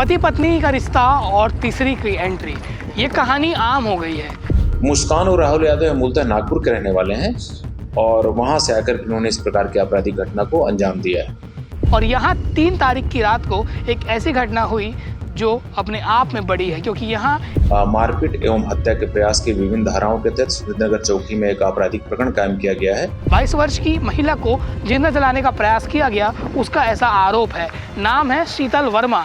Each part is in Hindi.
पति पत्नी का रिश्ता और तीसरी की एंट्री, ये कहानी आम हो गई है। मुस्कान और राहुल यादव मूलतः नागपुर के रहने वाले हैं और वहां से आकर उन्होंने इस प्रकार की आपराधिक घटना को अंजाम दिया है। और यहाँ 3 तारीख की रात को एक ऐसी घटना हुई जो अपने आप में बड़ी है, क्योंकि यहाँ मारपीट एवं हत्या के प्रयास की विभिन्न धाराओं के तहत सुरेंद्रनगर चौकी में एक आपराधिक प्रकरण कायम किया गया है। 22 वर्ष की महिला को जिंदा जलाने का प्रयास किया गया, उसका ऐसा आरोप है। नाम है शीतल वर्मा।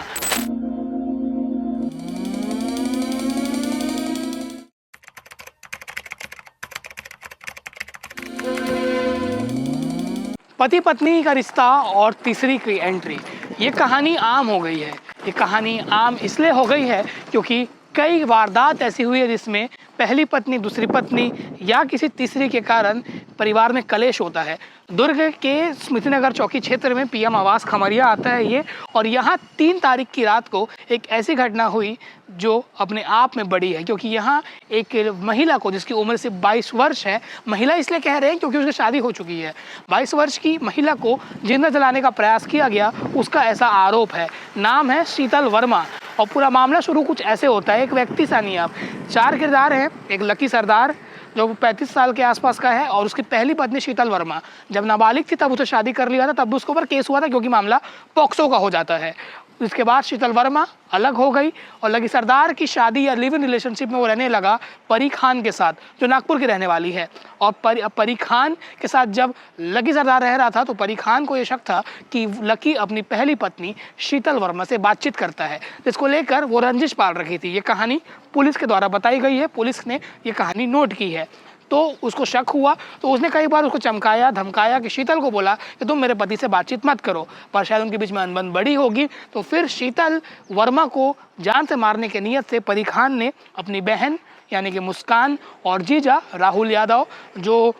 पति पत्नी का रिश्ता और तीसरी की एंट्री, ये कहानी आम हो गई है। ये कहानी आम इसलिए हो गई है क्योंकि कई वारदात ऐसी हुई है जिसमें पहली पत्नी, दूसरी पत्नी या किसी तीसरी के कारण परिवार में कलेश होता है। दुर्ग के स्मृतिनगर चौकी क्षेत्र में पीएम आवास खमरिया आता है ये, और यहाँ 3 तारीख की रात को एक ऐसी घटना हुई जो अपने आप में बड़ी है, क्योंकि यहाँ एक महिला को, जिसकी उम्र सिर्फ 22 वर्ष है, महिला इसलिए कह रहे हैं क्योंकि उसकी शादी हो चुकी है, 22 वर्ष की महिला को जिंदा जलाने का प्रयास किया गया, उसका ऐसा आरोप है। नाम है शीतल वर्मा। और पूरा मामला शुरू कुछ ऐसे होता है। एक व्यक्ति सानी आप 4 किरदार हैं। एक लकी सरदार जो 35 साल के आसपास का है, और उसकी पहली पत्नी शीतल वर्मा। जब नाबालिग थी तब उसे शादी कर लिया था, तब उसके ऊपर केस हुआ था क्योंकि मामला पॉक्सो का हो जाता है। इसके बाद शीतल वर्मा अलग हो गई और लकी सरदार की शादी या लिव इन रिलेशनशिप में वो रहने लगा परी खान के साथ, जो नागपुर की रहने वाली है। और परी खान के साथ जब लकी सरदार रह रहा था तो परी खान को ये शक था कि लकी अपनी पहली पत्नी शीतल वर्मा से बातचीत करता है, जिसको लेकर वो रंजिश पाल रखी थी। ये कहानी पुलिस के द्वारा बताई गई है, पुलिस ने ये कहानी नोट की है। तो उसको शक हुआ तो उसने कई बार उसको चमकाया, धमकाया कि शीतल को बोला कि तुम मेरे पति से बातचीत मत करो, पर शायद उनके बीच में अनबन बड़ी होगी। तो फिर शीतल वर्मा को जान से मारने की नीयत से परी खान ने अपनी बहन यानी कि मुस्कान और जीजा राहुल यादव, जो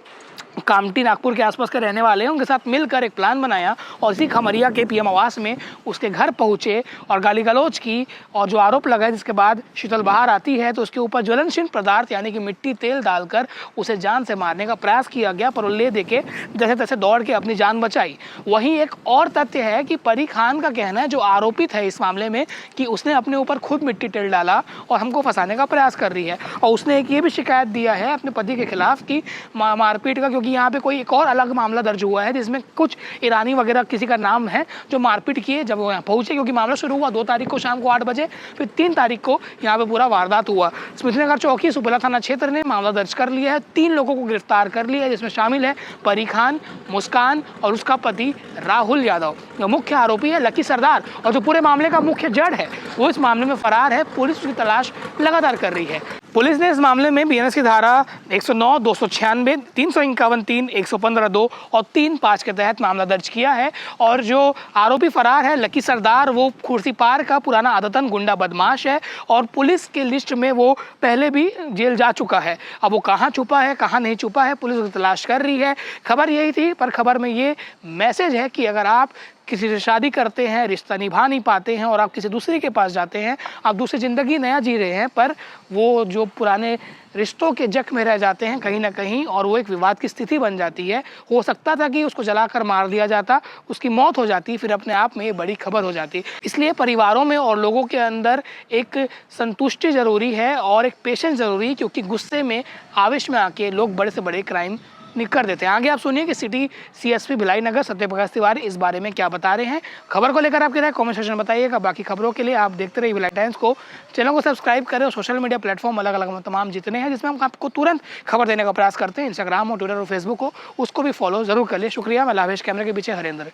कामटी नागपुर के आसपास के रहने वाले हैं, उनके साथ मिलकर एक प्लान बनाया और इसी खमरिया के पीएम आवास में उसके घर पहुंचे और गाली गलौज की। और जो आरोप लगाए, जिसके बाद शीतल बाहर आती है तो उसके ऊपर ज्वलनशील पदार्थ यानी कि मिट्टी तेल डालकर उसे जान से मारने का प्रयास किया गया, पर वो ले देके जैसे तैसे दौड़ के अपनी जान बचाई। वहीं एक और तथ्य है कि परी खान का कहना है, जो आरोपित है इस मामले में, कि उसने अपने ऊपर खुद मिट्टी तेल डाला और हमको फंसाने का प्रयास कर रही है। और उसने एक ये भी शिकायत दिया है अपने पति के खिलाफ कि मारपीट का, क्योंकि यहाँ पे कोई एक और अलग मामला दर्ज हुआ है जिसमें कुछ ईरानी वगैरह किसी का नाम है जो मारपीट किए जब वो यहाँ पहुंचे, क्योंकि मामला शुरू हुआ 2 तारीख को शाम को 8 बजे, फिर 3 तारीख को यहाँ पे पूरा वारदात हुआ। स्मृतिनगर चौकी सुपला थाना क्षेत्र ने मामला दर्ज कर लिया है। 3 लोगों को गिरफ्तार कर लिया है, जिसमें शामिल है परी खान, मुस्कान और उसका पति राहुल यादव। जो मुख्य आरोपी है लकी सरदार, और जो पूरे मामले का मुख्य जड़ है वो इस मामले में फरार है। पुलिस उसकी तलाश लगातार कर रही है। पुलिस ने इस मामले में बीएनएस की धारा 109, 296, 351, 3, 115(2) और 3(5) के तहत मामला दर्ज किया है। और जो आरोपी फरार है लकी सरदार, वो खुर्सीपार का पुराना आदतन गुंडा बदमाश है और पुलिस के लिस्ट में वो पहले भी जेल जा चुका है। अब वो कहाँ छुपा है, कहाँ नहीं छुपा है, पुलिस उसकी तलाश कर रही है। खबर यही थी, पर खबर में ये मैसेज है कि अगर आप किसी से शादी करते हैं, रिश्ता निभा नहीं पाते हैं और आप किसी दूसरे के पास जाते हैं, आप दूसरी ज़िंदगी नया जी रहे हैं, पर वो जो पुराने रिश्तों के जख्म में रह जाते हैं कहीं ना कहीं, और वो एक विवाद की स्थिति बन जाती है। हो सकता था कि उसको जलाकर मार दिया जाता, उसकी मौत हो जाती, फिर अपने आप में ये बड़ी खबर हो जाती। इसलिए परिवारों में और लोगों के अंदर एक संतुष्टि ज़रूरी है और एक पेशेंस ज़रूरी है, क्योंकि गुस्से में, आवेश में आके लोग बड़े से बड़े क्राइम कर देते हैं। आगे आप सुनिए कि सिटी सीएसपी भिलाई नगर सत्यप्रकाश तिवारी इस बारे में क्या बता रहे हैं। खबर को लेकर आपकी राय कमेंट सेक्शन में बताइएगा। बाकी खबरों के लिए आप देखते रहिए भिलाई टाइम्स को। चैनल को सब्सक्राइब करें और सोशल मीडिया प्लेटफॉर्म अलग अलग तमाम जितने हैं जिसमें हम आपको तुरंत खबर देने का प्रयास करते हैं, इंस्टाग्राम और ट्विटर और फेसबुक को, उसको भी फॉलो जरूर कर लिए। शुक्रिया। मैं लाभेश, कैमरे के पीछे हरेंद्र।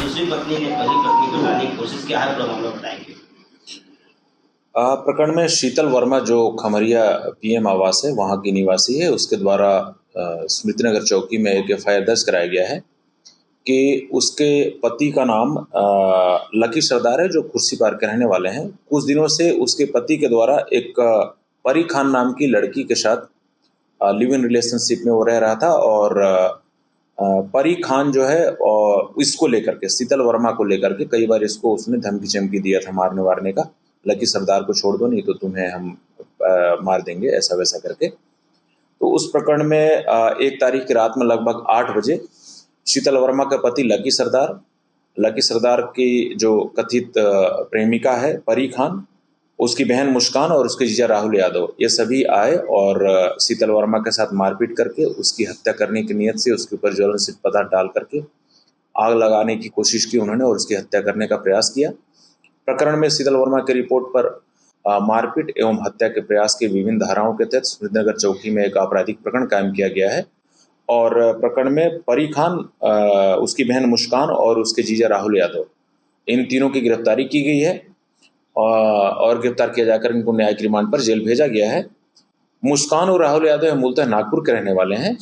दूसरी पत्नी ने पहली पत्नी को लाने की कोशिश की, हर मामला बताएंगे। प्रकरण में शीतल वर्मा जो खमरिया पीएम आवास है वहाँ की निवासी है, उसके द्वारा स्मृतिनगर चौकी में एक एफआईआर दर्ज कराया गया है कि उसके पति का नाम लकी सरदार है, जो खुर्सीपार के रहने वाले हैं। कुछ दिनों से उसके पति के द्वारा एक परी खान नाम की लड़की के साथ लिव इन रिलेशनशिप में वो रह रहा था, और परी खान जो है इसको लेकर के, शीतल वर्मा को लेकर के कई बार इसको उसने धमकी चमकी दिया था मारने वारने का, लकी सरदार को छोड़ दो नहीं तो तुम्हें हम मार देंगे, ऐसा वैसा करके। तो उस प्रकरण में 1 तारीख की रात में लगभग 8 बजे शीतल वर्मा के पति लकी सरदार लकी सरदार की जो कथित प्रेमिका है परी खान, उसकी बहन मुस्कान और उसके जीजा राहुल यादव, ये सभी आए और शीतल वर्मा के साथ मारपीट करके उसकी हत्या करने की नीयत से उसके ऊपर ज्वलनशील पदार्थ डाल करके आग लगाने की कोशिश की उन्होंने और उसकी हत्या करने का प्रयास किया। प्रकरण में शीतल वर्मा की रिपोर्ट पर मारपीट एवं हत्या के प्रयास की विभिन्न धाराओं के तहत स्मृतिनगर चौकी में एक आपराधिक प्रकरण कायम किया गया है और प्रकरण में परी खान, उसकी बहन मुस्कान और उसके जीजा राहुल यादव, इन तीनों की गिरफ्तारी की गई है और गिरफ्तार किया जाकर इनको न्यायिक रिमांड पर जेल भेजा गया है। मुस्कान और राहुल यादव मूलतः नागपुर के रहने वाले हैं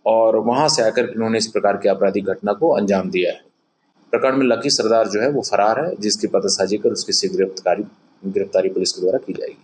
और वहां से आकर इन्होंने इस प्रकार की आपराधिक घटना को अंजाम दिया है। प्रकरण में लकी सरदार जो है वो फरार है, जिसकी पतासाजी कर उसकी गिरफ्तारी पुलिस के द्वारा की जाएगी।